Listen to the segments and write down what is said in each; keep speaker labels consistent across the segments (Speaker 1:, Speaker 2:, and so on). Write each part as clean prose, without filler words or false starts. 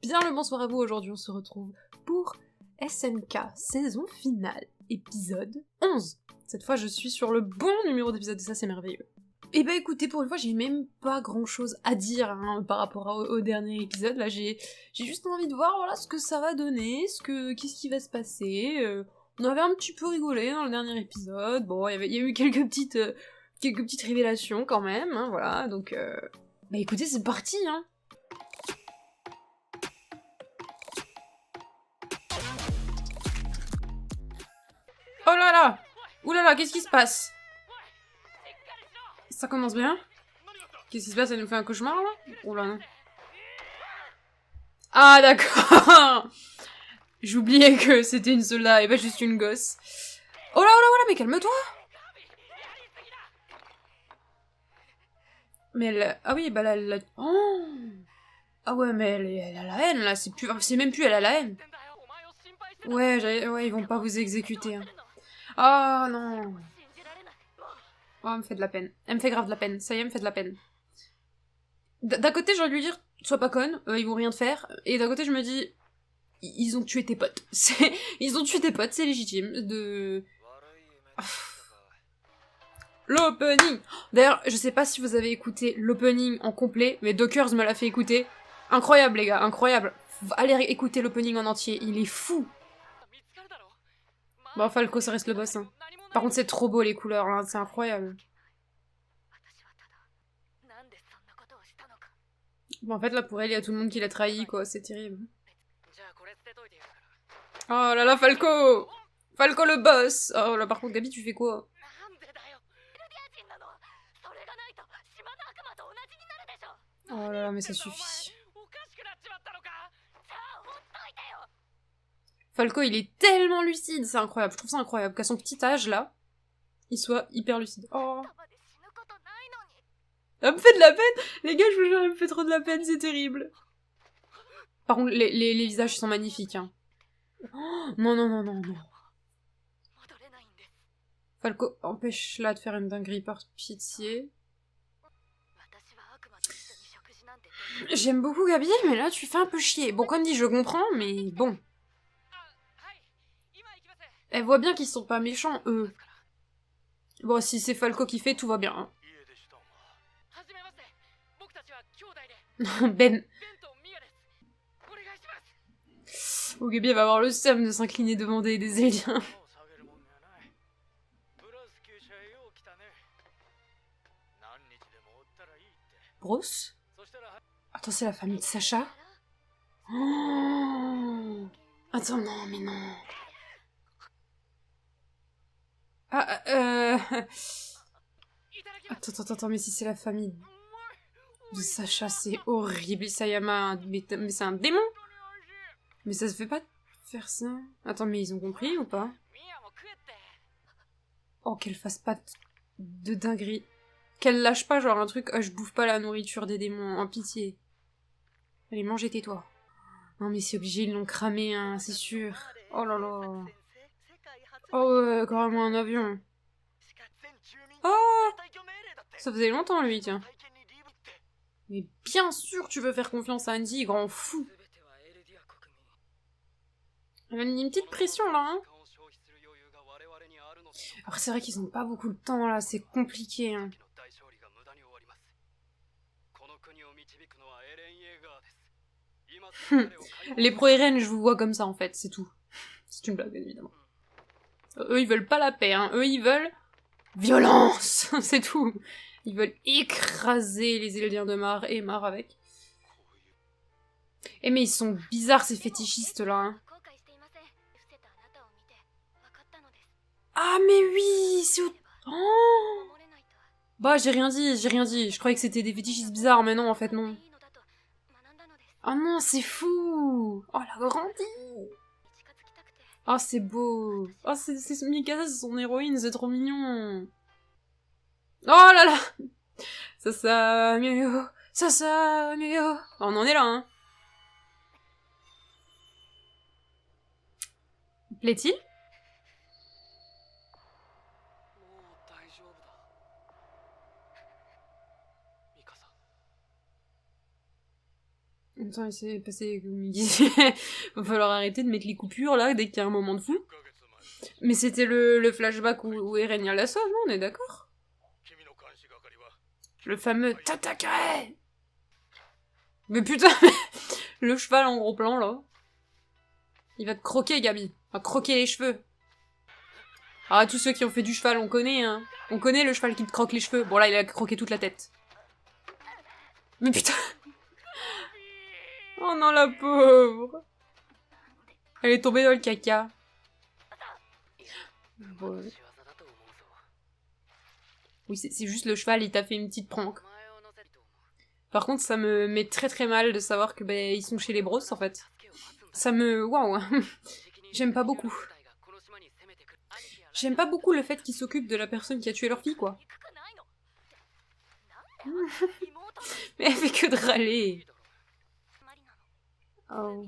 Speaker 1: Bien le bonsoir à vous, aujourd'hui on se retrouve pour SNK, saison finale, épisode 11. Cette fois je suis sur le bon numéro d'épisode, et ça c'est merveilleux. Et bah écoutez, pour une fois j'ai même pas grand chose à dire par rapport au dernier épisode, là j'ai juste envie de voir voilà, ce que ça va donner, qu'est-ce qui va se passer. On avait un petit peu rigolé dans le dernier épisode, bon il y a eu quelques petites révélations quand même, voilà, donc bah écoutez c'est parti Oh là là! Ouh là là, qu'est-ce qui se passe? Ça commence bien? Qu'est-ce qui se passe? Elle nous fait un cauchemar là? Oh là non. Ah d'accord! J'oubliais que c'était une soldat et pas juste une gosse. Oh là oh là oh là, mais calme-toi! Mais elle... Ah oui, bah là... Oh! Ah ouais, mais elle a la haine là, c'est même plus elle a la haine. Ouais, ils vont pas vous exécuter. Oh non! Oh, elle me fait de la peine. Elle me fait grave de la peine. Ça y est, elle me fait de la peine. D'un côté, j'ai envie de lui dire, sois pas conne, ils vont rien te faire. Et d'un côté, je me dis, ils ont tué tes potes. Ils ont tué tes potes, c'est légitime. L'opening! D'ailleurs, je sais pas si vous avez écouté l'opening en complet, mais Dockers me l'a fait écouter. Incroyable, les gars, incroyable. Allez écouter l'opening en entier, il est fou. Bon, Falco, ça reste le boss. Par contre, c'est trop beau les couleurs, là, c'est incroyable. Bon, en fait, là, pour elle, il y a tout le monde qui l'a trahi, quoi, c'est terrible. Oh là là, Falco! Falco le boss! Oh là, par contre, Gabi, tu fais quoi? Oh là là, mais ça suffit. Falco, il est tellement lucide, c'est incroyable. Je trouve ça incroyable qu'à son petit âge, là, il soit hyper lucide. Oh. Ça me fait de la peine! Les gars, je vous jure, il me fait trop de la peine, c'est terrible. Par contre, les visages sont magnifiques, Oh, non, non, non, non, non. Falco, empêche-la de faire une dinguerie par pitié. J'aime beaucoup Gabi, mais là, tu fais un peu chier. Bon, comme dit, je comprends, mais bon. Elle voit bien qu'ils sont pas méchants, eux. Bon, si c'est Falco qui fait, tout va bien. Ben. Oh, Gabi, elle va avoir le seum de s'incliner devant des aliens. Bruce? Attends, c'est la famille de Sacha? Oh. Attends, non, mais non. Attends, mais si c'est la famille de Sacha, c'est horrible. Isayama, mais c'est un démon? Mais ça se fait pas de faire ça. Attends, mais ils ont compris ou pas? Oh, qu'elle fasse pas de dinguerie. Qu'elle lâche pas genre un truc, je bouffe pas la nourriture des démons, en pitié. Allez, mangez, tais-toi. Non mais c'est obligé, ils l'ont cramé, c'est sûr. Oh là là. Oh ouais, carrément un avion. Oh! Ça faisait longtemps lui, tiens. Mais bien sûr tu veux faire confiance à Andy, grand fou. Elle a mis une petite pression là, Alors c'est vrai qu'ils ont pas beaucoup de temps là, c'est compliqué, Les pro-RN, je vous vois comme ça en fait, c'est tout. C'est une blague, bien évidemment. Eux, ils veulent pas la paix, Eux, ils veulent... violence. C'est tout. Ils veulent écraser les Eldiens de Mar et Mar avec. Eh mais ils sont bizarres ces fétichistes là. Ah mais oui, c'est... Oh bah j'ai rien dit. Je croyais que c'était des fétichistes bizarres, mais non en fait non. Oh non, c'est fou. Oh elle a grandi. Oh c'est beau. Oh c'est Mikasa, c'est son héroïne, c'est trop mignon. Oh là là. Ça mieux. On en est là, Plaît-il? Attends, il s'est passé comme il disait. Va falloir arrêter de mettre les coupures là dès qu'il y a un moment de fou. Mais c'était le flashback où Eren y a la sauve, non? On est d'accord? Le fameux Tatakae! Mais putain, le cheval en gros plan là. Il va te croquer, Gabi. Il va croquer les cheveux. Ah, tous ceux qui ont fait du cheval, on connaît, hein. On connaît le cheval qui te croque les cheveux. Bon, là, il a croqué toute la tête. Mais putain. Oh non, la pauvre. Elle est tombée dans le caca. Bon. Oui, c'est juste le cheval, il t'a fait une petite prank. Par contre, ça me met très très mal de savoir que ils sont chez les Bros, en fait. Ça me... Waouh. J'aime pas beaucoup. J'aime pas beaucoup le fait qu'ils s'occupent de la personne qui a tué leur fille, quoi. Mais elle fait que de râler. Oh.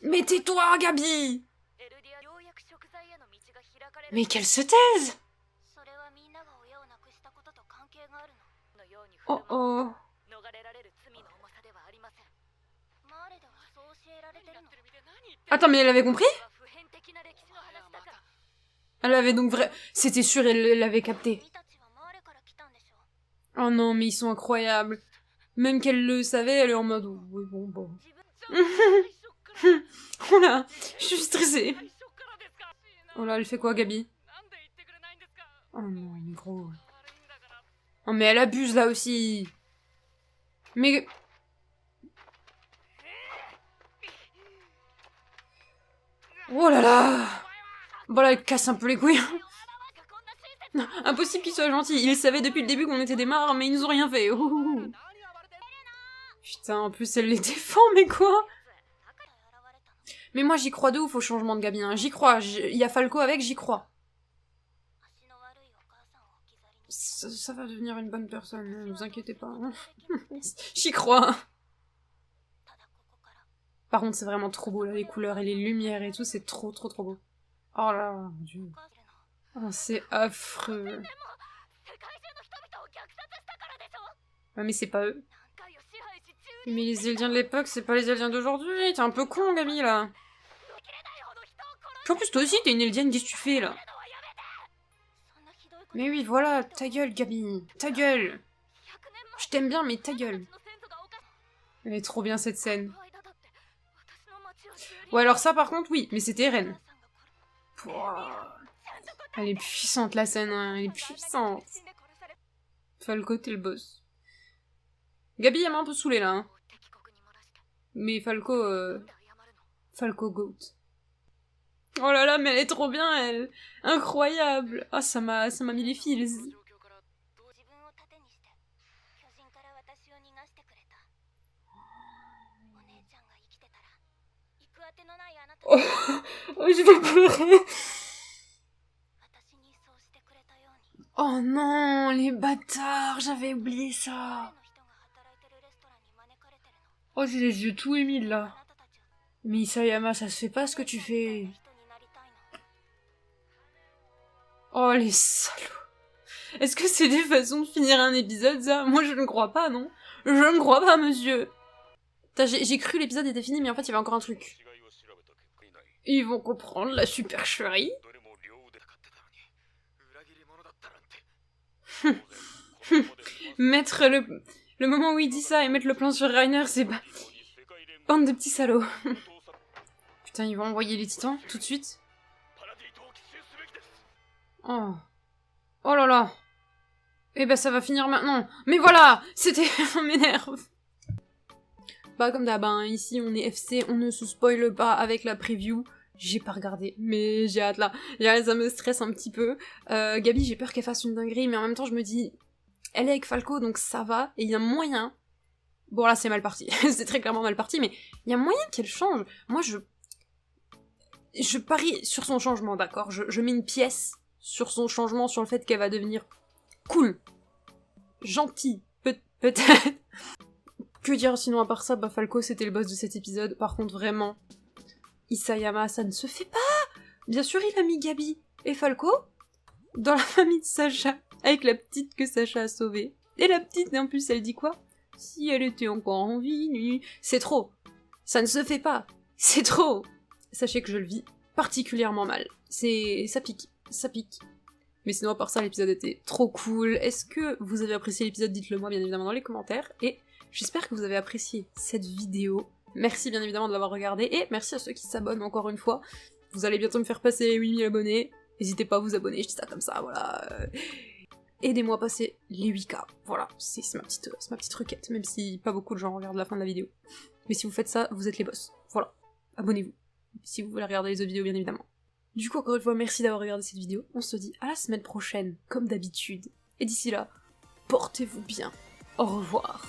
Speaker 1: Mais tais-toi, Gabi! Mais qu'elle se taise! Oh oh. Attends, mais elle avait compris? Elle avait donc vrai... C'était sûr, elle l'avait capté. Oh non, mais ils sont incroyables. Même qu'elle le savait, elle est en mode... Oui, bon. Oh là, je suis stressée. Oh là, elle fait quoi, Gabi? Oh non, il est gros. Oh mais elle abuse là aussi. Mais... Oh là là. Bon là, elle casse un peu les couilles. Non, impossible qu'il soit gentil. Ils savaient depuis le début qu'on était des marres, mais ils nous ont rien fait. Ouh. Putain, en plus elle les défend, mais quoi? Mais moi j'y crois de ouf au changement de Gabi, hein. J'y crois. Il y a Falco avec, j'y crois. Ça va devenir une bonne personne, ne vous inquiétez pas. J'y crois. Par contre, c'est vraiment trop beau, là, les couleurs et les lumières et tout, c'est trop beau. Oh là, mon Dieu. Oh, c'est affreux. Ouais, mais c'est pas eux. Mais les Eldiens de l'époque, c'est pas les Eldiens d'aujourd'hui. T'es un peu con, Gabi, là. Puis en plus, toi aussi, t'es une Eldienne, qu'est-ce que tu fais, là? Mais oui, voilà, ta gueule, Gabi. Ta gueule. Je t'aime bien, mais ta gueule. Elle est trop bien, cette scène. Ouais, alors ça, par contre, oui, mais c'était Eren. Elle est puissante, la scène, hein. Elle est puissante. Falco, t'es le boss. Gabi, elle m'a un peu saoulée, là. Hein. Mais Falco... Falco Goat. Oh là là, mais elle est trop bien, elle. Incroyable. Ah, ça m'a mis les fils. Oh, oh, je vais pleurer. Oh non, les bâtards, j'avais oublié ça. Oh, j'ai les yeux tout humides, là. Mais Isayama, ça se fait pas ce que tu fais. Oh, les salauds. Est-ce que c'est des façons de finir un épisode, ça? Moi, je ne crois pas, non? Je ne crois pas, monsieur. J'ai cru l'épisode était fini, mais en fait, il y avait encore un truc. Ils vont comprendre la supercherie. Mettre le moment où il dit ça et mettre le plan sur Reiner, c'est pas... Bande de petits salauds. Putain, ils vont envoyer les titans, tout de suite. Oh. Oh là là. Eh ben ça va finir maintenant. Mais voilà, c'était... Ça m'énerve. Bah comme d'hab, hein, ici on est FC, on ne se spoile pas avec la preview. J'ai pas regardé, mais j'ai hâte là. Ça me stresse un petit peu. Gabi, j'ai peur qu'elle fasse une dinguerie, mais en même temps je me dis... Elle est avec Falco, donc ça va, et il y a moyen... Bon là c'est mal parti, c'est très clairement mal parti, mais il y a moyen qu'elle change. Moi je parie sur son changement, d'accord, je mets une pièce sur son changement, sur le fait qu'elle va devenir cool, gentille, peut-être. Que dire sinon à part ça, bah Falco c'était le boss de cet épisode, par contre vraiment, Isayama ça ne se fait pas. Bien sûr il a mis Gabi et Falco, dans la famille de Sacha, avec la petite que Sacha a sauvée. Et la petite, en plus, elle dit quoi? Si elle était encore en vie, c'est trop. Ça ne se fait pas. C'est trop. Sachez que je le vis particulièrement mal. Ça pique. Mais sinon, à part ça, l'épisode était trop cool. Est-ce que vous avez apprécié l'épisode? Dites-le moi, bien évidemment, dans les commentaires. Et j'espère que vous avez apprécié cette vidéo. Merci, bien évidemment, de l'avoir regardée. Et merci à ceux qui s'abonnent, encore une fois. Vous allez bientôt me faire passer les 8000 abonnés. N'hésitez pas à vous abonner, je dis ça comme ça, voilà. Aidez-moi à passer les 8K. Voilà, c'est ma petite requête, même si pas beaucoup de gens regardent la fin de la vidéo. Mais si vous faites ça, vous êtes les boss. Voilà, abonnez-vous. Si vous voulez regarder les autres vidéos, bien évidemment. Du coup, encore une fois, merci d'avoir regardé cette vidéo. On se dit à la semaine prochaine, comme d'habitude. Et d'ici là, portez-vous bien. Au revoir.